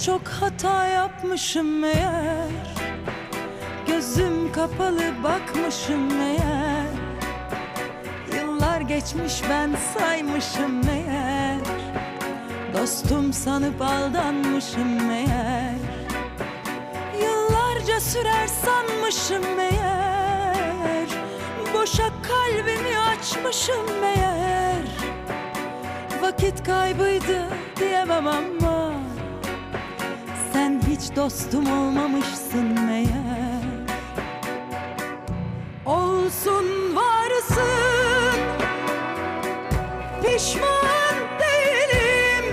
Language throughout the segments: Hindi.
çok hata yapmışım meğer, gözüm kapalı bakmışım meğer. Yıllar geçmiş ben saymışım meğer, dostum sanıp aldanmışım meğer. Yıllarca sürer sanmışım meğer, boşa kalbimi açmışım meğer. Vakit kaybıydı diyemem ama sen hiç dostum olmamışsın meğer. Olsun varsın, pişman değilim,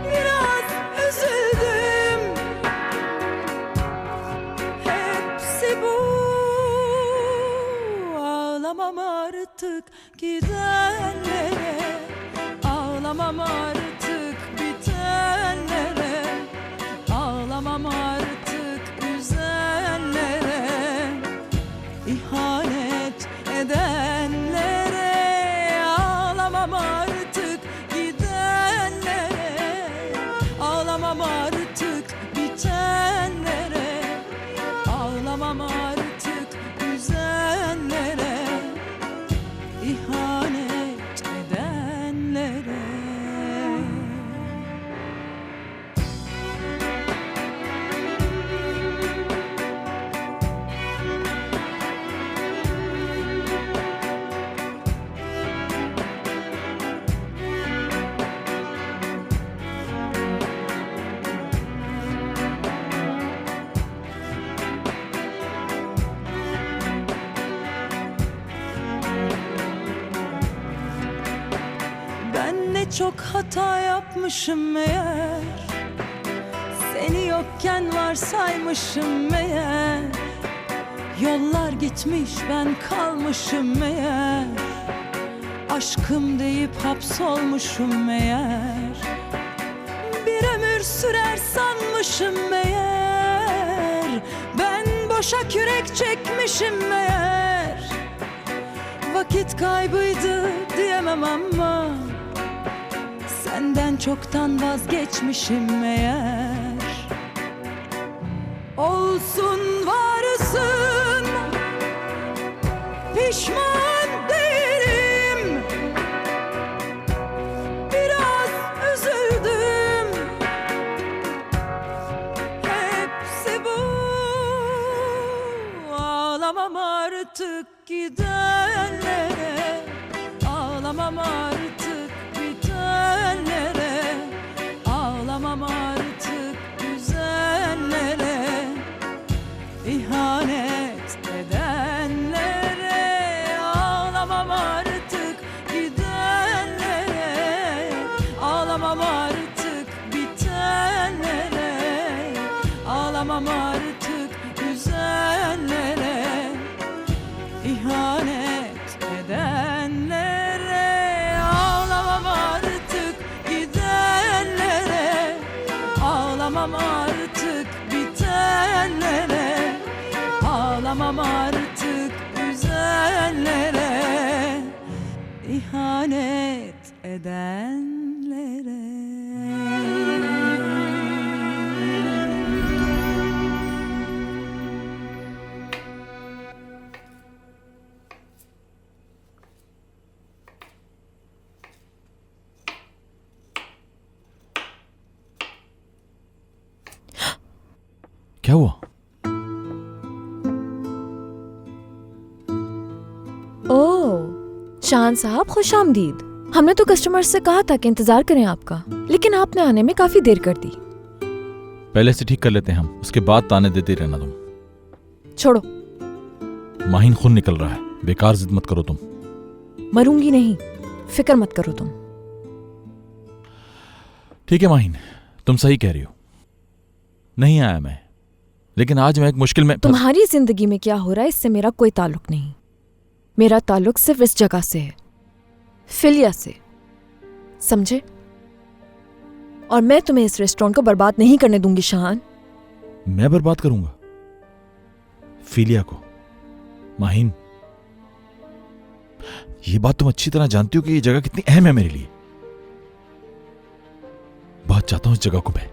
biraz üzüldüm, hepsi bu. Ağlamam artık gidenlere, ağlamam artık bitenlere, ağlamam artık üzenlere, ihanet edenlere. Ağlamam artık gidenlere, ağlamam artık bitenlere, ağlamam artık üzenlere, ihanet edenlere. Ben ne çok hata yapmışım meğer, seni yokken varsaymışım meğer. Yollar gitmiş ben kalmışım meğer, aşkım deyip hapsolmuşum meğer. Bir ömür sürer sanmışım meğer, ben boşa kürek çekmişim meğer. Vakit kaybıydı diyemem ama senden çoktan vazgeçmişim meğer. Olsun varsın, pişman değilim, biraz üzüldüm, hepsi bu. Ağlamam artık gidenlere, ağlamam artık bitenlere, ağlamam artık üzenlere, ihanet edenlere. Ağlamam artık gidenlere, ağlamam artık bitenlere, ağlamam artık üzenlere, ihanet edenlere. Ağlamam artık gidenlere, ağlamam artık bitenlere, ağlamam artık üzenlere, ihanet edenlere. क्या हुआ? ओह, शान साहब खुश आमदीद। हमने तो कस्टमर से कहा था कि इंतजार करें आपका, लेकिन आपने आने में काफी देर कर दी। पहले से ठीक कर लेते हैं हम, उसके बाद ताने देते रहना तुम। छोड़ो, माहिन खून निकल रहा है, बेकार जिद मत करो तुम। मरूंगी नहीं, फिक्र मत करो तुम। ठीक है माहिन, तुम सही कह रही हो। नहीं आया मैं, लेकिन आज मैं एक मुश्किल में। तुम्हारी जिंदगी में क्या हो रहा है इससे मेरा कोई ताल्लुक नहीं। मेरा ताल्लुक सिर्फ इस जगह से है, फिलिया से, समझे? और मैं तुम्हें इस रेस्टोरेंट को बर्बाद नहीं करने दूंगी शाहान। मैं बर्बाद करूंगा फिलिया को? माहिन, ये बात तुम अच्छी तरह जानती हो कि ये जगह कितनी अहम है मेरे लिए। बहुत चाहता हूं इस जगह को मैं।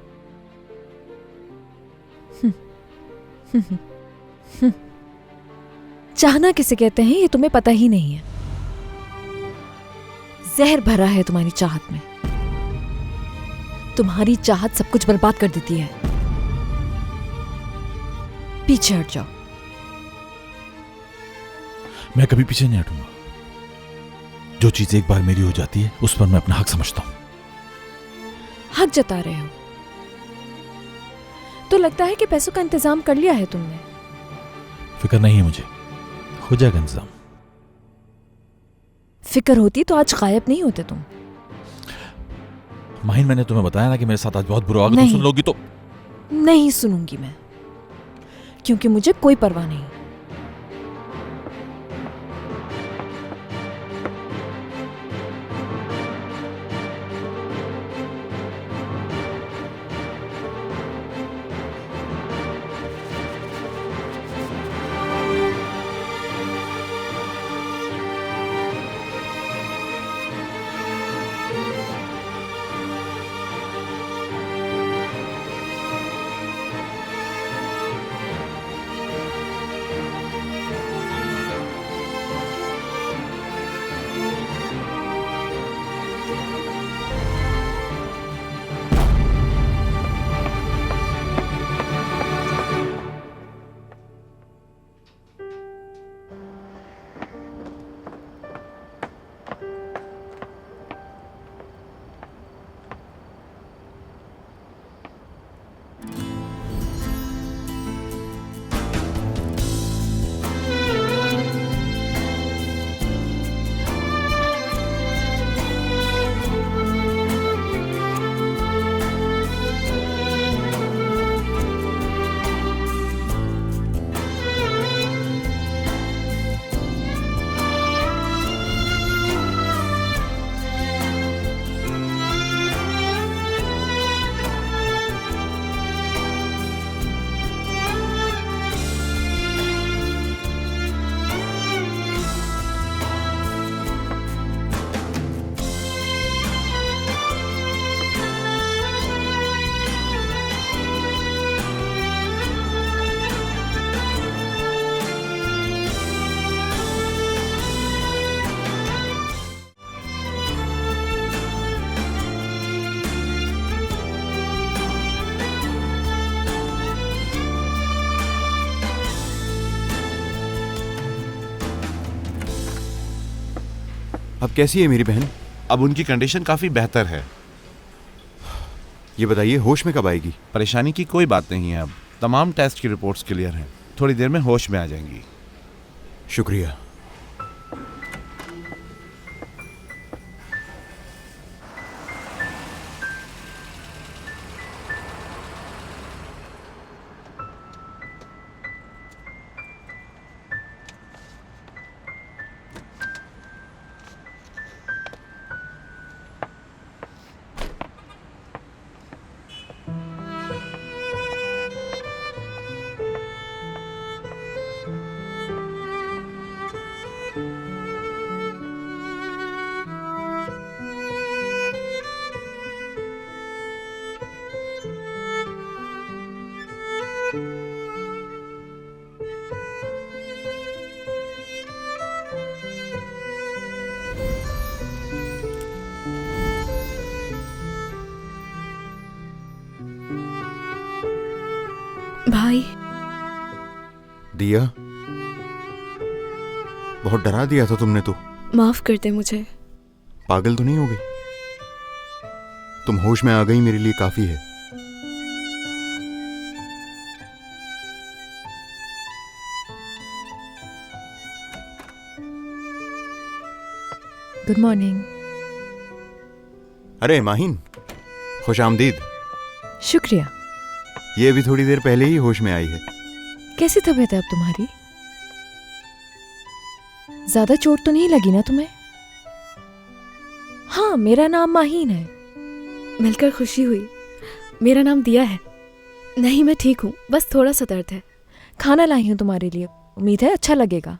चाहना किसे कहते हैं ये तुम्हें पता ही नहीं है। जहर भरा है तुम्हारी चाहत में। तुम्हारी चाहत सब कुछ बर्बाद कर देती है। पीछे हट जाओ। मैं कभी पीछे नहीं हटूंगा। जो चीज एक बार मेरी हो जाती है उस पर मैं अपना हक समझता हूं। हक जता रहे हो तो लगता है कि पैसों का इंतजाम कर लिया है तुमने। फिक्र नहीं है मुझे, हो जाएगा इंतजाम। फिक्र होती तो आज गायब नहीं होते तुम। माहिन, मैंने तुम्हें बताया ना कि मेरे साथ आज बहुत बुरा होगा। तुम नहीं। सुन लोगी तो। नहीं सुनूंगी मैं, क्योंकि मुझे कोई परवाह नहीं। अब कैसी है मेरी बहन? अब उनकी कंडीशन काफ़ी बेहतर है। ये बताइए, होश में कब आएगी? परेशानी की कोई बात नहीं है। अब तमाम टेस्ट की रिपोर्ट्स क्लियर हैं। थोड़ी देर में होश में आ जाएंगी। शुक्रिया। भाई, दिया, बहुत डरा दिया था तुमने तो। माफ कर दे मुझे। पागल तो नहीं हो गई? तुम होश में आ गई, मेरे लिए काफी है। Good morning. अरे माहिन, खुश आमदीद। शुक्रिया। ये अभी थोड़ी देर पहले ही होश में आई है। कैसी तबीयत है अब तुम्हारी? ज्यादा चोट तो नहीं लगी ना तुम्हें? हाँ, मेरा नाम माहीन है। मिलकर खुशी हुई। मेरा नाम दिया है। नहीं, मैं ठीक हूँ, बस थोड़ा सा दर्द है। खाना लाई हूँ तुम्हारे लिए, उम्मीद है अच्छा लगेगा।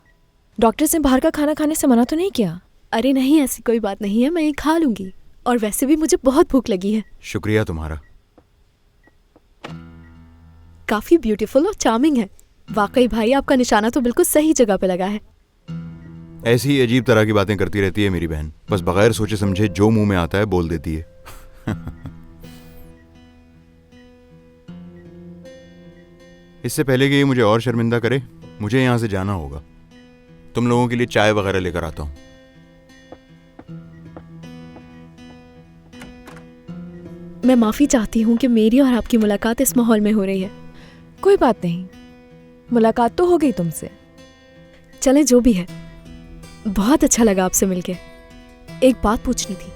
डॉक्टर ने बाहर का खाना खाने से मना तो नहीं किया? अरे नहीं, ऐसी कोई बात नहीं है, मैं ये खा लूंगी। और वैसे भी मुझे बहुत भूख लगी है। शुक्रिया तुम्हारा। काफी ब्यूटीफुल और चार्मिंग है। वाकई भाई, आपका निशाना तो बिल्कुल सही जगह पे लगा है। ऐसी ही अजीब तरह की बातें करती रहती है मेरी बहन, बस बगैर सोचे समझे जो मुंह में आता है बोल देती है। इससे पहले कि ये मुझे और शर्मिंदा करे, मुझे यहां से जाना होगा। तुम लोगों के लिए चाय वगैरह लेकर आता हूं। मैं माफी चाहती हूँ कि मेरी और आपकी मुलाकात इस माहौल में हो रही है। कोई बात नहीं, मुलाकात तो हो गई तुमसे। चले जो भी है, बहुत अच्छा लगा आपसे मिलके। एक बात पूछनी थी।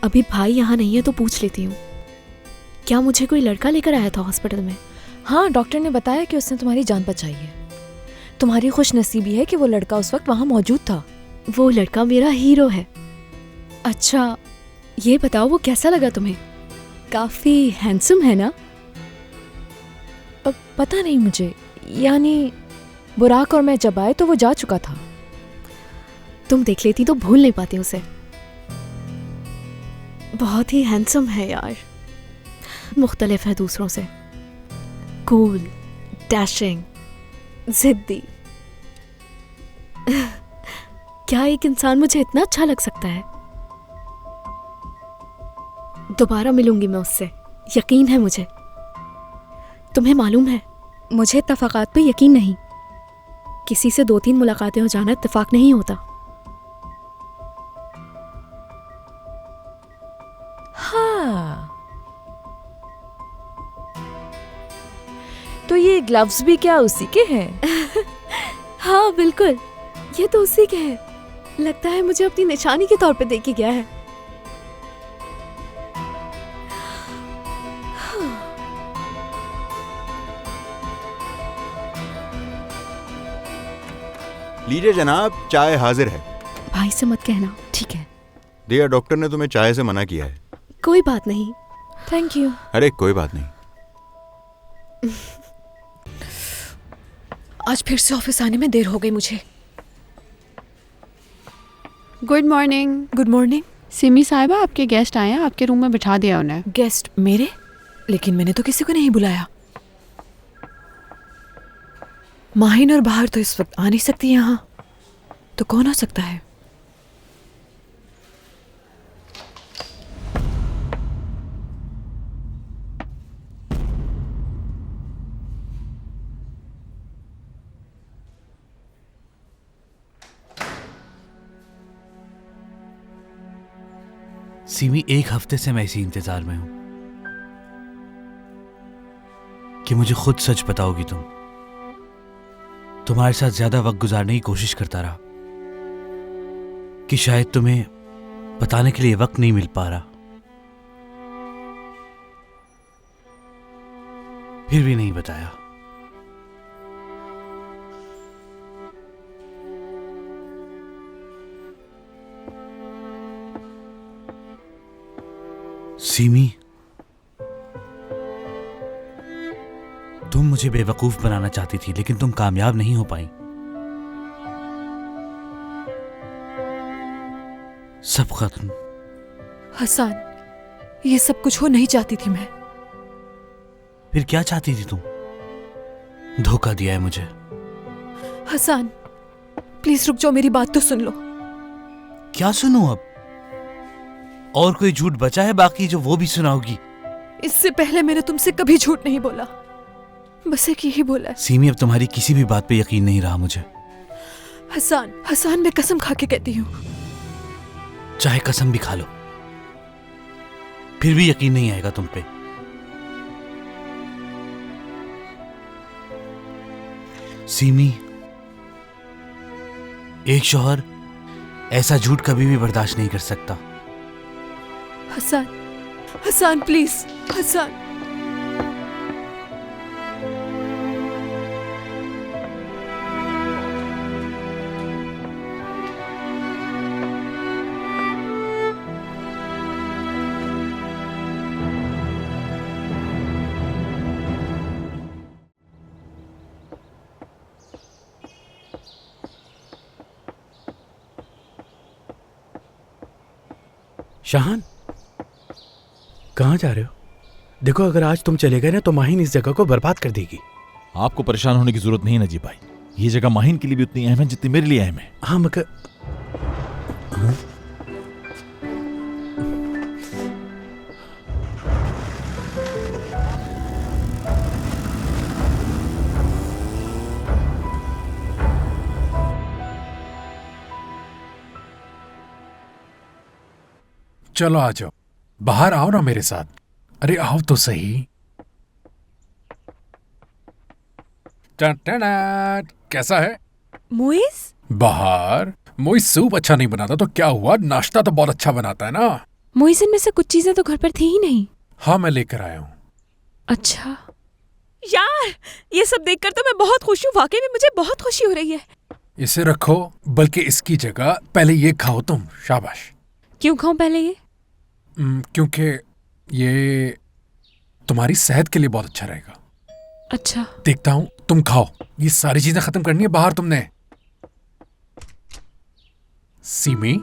अभी भाई यहाँ नहीं है तो पूछ लेती हूँ, क्या मुझे कोई लड़का लेकर आया था हॉस्पिटल में? हाँ, डॉक्टर ने बताया कि उसने तुम्हारी जान बचाई है। तुम्हारी खुशनसीबी है कि वो लड़का उस वक्त वहां मौजूद था। वो लड़का मेरा हीरो है। अच्छा, ये बताओ वो कैसा लगा तुम्हें? काफी हैंडसम है ना? पता नहीं मुझे, यानी बुराक और मैं जब आए तो वो जा चुका था। तुम देख लेती तो भूल नहीं पाती उसे। बहुत ही हैंडसम है यार, मुख्तलिफ है दूसरों से। कूल, डैशिंग, जिद्दी। क्या एक इंसान मुझे इतना अच्छा लग सकता है? दोबारा मिलूंगी मैं उससे, यकीन है मुझे। तुम्हें मालूम है, मुझे इत्तफाकात पे यकीन नहीं। किसी से 2-3 मुलाकातें हो जाना इत्तेफाक नहीं होता। हाँ, तो ये ग्लव्स भी क्या उसी के हैं? हाँ बिल्कुल, ये तो उसी के हैं। लगता है मुझे अपनी निशानी के तौर पे दे के गया है। लीजिए जनाब, चाय हाजिर है। भाई से मत कहना। ठीक है, दिया, डॉक्टर ने तुम्हें चाय से मना किया है। कोई बात नहीं। Thank you. अरे कोई बात नहीं। आज फिर से ऑफिस आने में देर हो गई मुझे। Good morning. Good morning. Simi साहिबा, आपके गेस्ट आए हैं, आपके रूम में बिठा दिया उन्हें। गेस्ट मेरे? लेकिन मैंने तो किसी को नहीं बुलाया। माहिन और बाहर तो इस वक्त आ नहीं सकती यहाँ, तो कौन हो सकता है? सिमी, 1 हफ्ते से मैं इसी इंतजार में हूं कि मुझे खुद सच बताओगी तुम। तुम्हारे साथ ज्यादा वक्त गुजारने की कोशिश करता रहा कि शायद तुम्हें बताने के लिए वक्त नहीं मिल पा रहा, फिर भी नहीं बताया। सिमी, तुम मुझे बेवकूफ बनाना चाहती थी, लेकिन तुम कामयाब नहीं हो पाई। सब खत्म। हसन, ये सब कुछ हो नहीं चाहती थी मैं। फिर क्या चाहती थी तुम? धोखा दिया है मुझे। हसन, प्लीज रुक जाओ, मेरी बात तो सुन लो। क्या सुनूं अब? और कोई झूठ बचा है बाकी जो वो भी सुनाओगी? इससे पहले मैंने तुमसे कभी झूठ नहीं बोला, बस एक यही बोला है। सीमी, अब तुम्हारी किसी भी बात पे यकीन नहीं रहा मुझे। हसन, मैं कसम खा के कहती हूँ। चाहे कसम भी खा लो, फिर भी यकीन नहीं आएगा तुम पे। सीमी, एक शौहर ऐसा झूठ कभी भी बर्दाश्त नहीं कर सकता। हसन प्लीज, हसन। शाहान, कहाँ जा रहे हो? देखो, अगर आज तुम चले गए ना तो माहिन इस जगह को बर्बाद कर देगी। आपको परेशान होने की जरूरत नहीं नजीब भाई, ये जगह माहिन के लिए भी उतनी अहम है जितनी मेरे लिए अहम है। हाँ मगर हाँ? चलो आ जाओ, बाहर आओ ना मेरे साथ। अरे आओ तो सही। टन-टन-टन, कैसा है मुइज? बाहर? मोइज सूप अच्छा नहीं बनाता तो क्या हुआ, नाश्ता तो बहुत अच्छा बनाता है ना। मुइज, इनमें से कुछ चीजें तो घर पर थी ही नहीं। हाँ मैं लेकर आया हूँ। अच्छा यार, ये सब देखकर तो मैं बहुत खुश हूँ, वाकई में मुझे बहुत खुशी हो रही है। इसे रखो, बल्कि इसकी जगह पहले ये खाओ तुम। शाबाश। क्यों खाऊं पहले ये? क्योंकि ये तुम्हारी सेहत के लिए बहुत अच्छा रहेगा। अच्छा देखता हूँ, तुम खाओ। ये सारी चीजें खत्म करनी है बाहर तुमने। सीमी,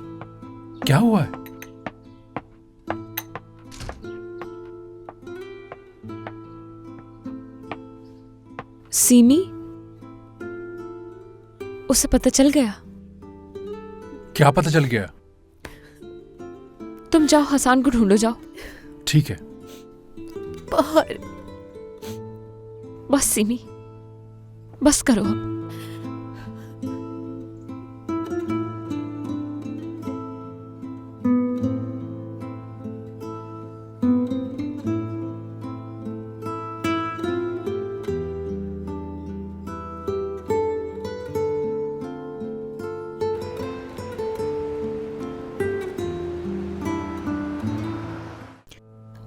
क्या हुआ है? सीमी, उसे पता चल गया? क्या पता चल गया? तुम जाओ, हसान को ढूंढो, जाओ। ठीक है। बाहर। बस सीमी, बस करो अब।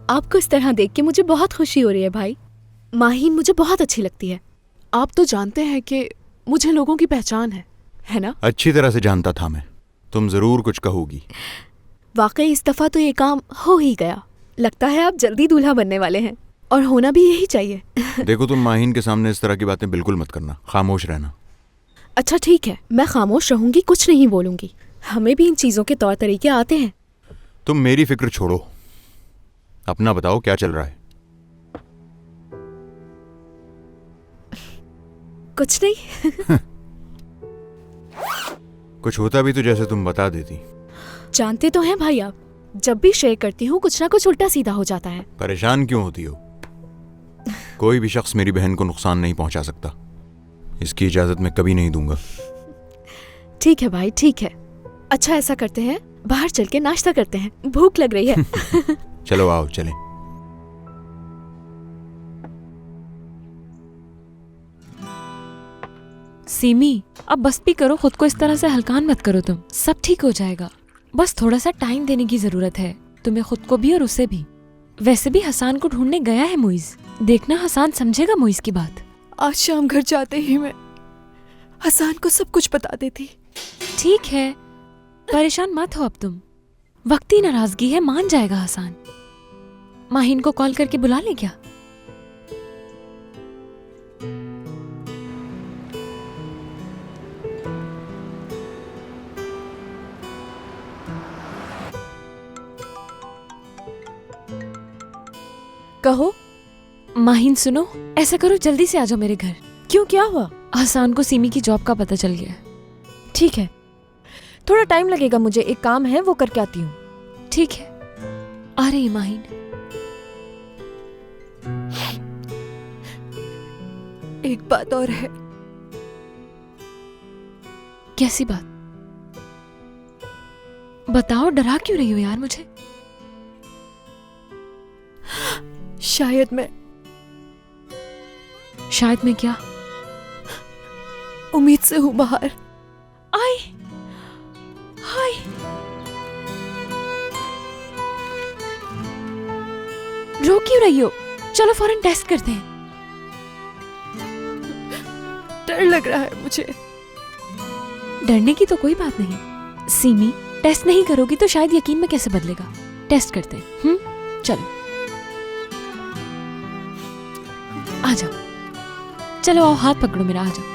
आपको इस तरह देख के मुझे बहुत खुशी हो रही है भाई। माहीन मुझे बहुत अच्छी लगती है। आप तो जानते हैं कि मुझे लोगों की पहचान है ना? अच्छी तरह से जानता था मैं, तुम जरूर कुछ कहोगी। वाकई इस दफा तो ये काम हो ही गया। लगता है आप जल्दी दूल्हा बनने वाले हैं, और होना भी यही चाहिए। देखो, तुम माहिन के सामने इस तरह की बातें बिल्कुल मत करना, खामोश रहना। अच्छा ठीक है, मैं खामोश रहूंगी, कुछ नहीं बोलूंगी। हमें भी इन चीजों के तौर तरीके आते हैं। तुम मेरी फिक्र छोड़ो, अपना बताओ क्या चल रहा है। कुछ नहीं। कुछ होता भी तो जैसे तुम बता देती। जानते तो हैं भाई आप, जब भी शेयर करती हूँ कुछ ना कुछ उल्टा सीधा हो जाता है। परेशान क्यों होती हो? कोई भी शख्स मेरी बहन को नुकसान नहीं पहुंचा सकता, इसकी इजाजत मैं कभी नहीं दूंगा। ठीक है भाई, ठीक है। अच्छा ऐसा करते हैं, बाहर चल के नाश्ता करते हैं, भूख लग रही है। चलो आओ चलें। सीमी, अब बस भी करो, खुद को इस तरह से हल्कान मत करो तुम। सब ठीक हो जाएगा, बस थोड़ा सा टाइम देने की जरूरत है तुम्हें, खुद को भी और उसे भी। वैसे भी हसान को ढूंढने गया है मुइज, देखना हसान समझेगा मुइज की बात। आज शाम घर जाते ही मैं हसान को सब कुछ बता देती। ठीक है, परेशान मत हो अब तुम, वक्ती नाराजगी है, मान जाएगा हसान। माहिन को कॉल करके बुला ले क्या? कहो। माहिन सुनो, ऐसा करो जल्दी से आ जाओ मेरे घर। क्यों, क्या हुआ? हसान को सीमी की जॉब का पता चल गया। ठीक है, थोड़ा टाइम लगेगा, मुझे एक काम है वो करके आती हूँ। ठीक है, आ रही माहिन। एक बात और है। कैसी बात? बताओ, डरा क्यों रही हो यार मुझे? शायद मैं क्या? उम्मीद से हूं बाहर। आई हाय, रो क्यों रही हो? चलो फौरन टेस्ट करते हैं। डर लग रहा है मुझे। डरने की तो कोई बात नहीं सीमी, टेस्ट नहीं करोगी तो शायद यकीन में कैसे बदलेगा। टेस्ट करते हैं। चलो आ जाओ, चलो आओ, हाथ पकड़ो मेरा, आ जाओ।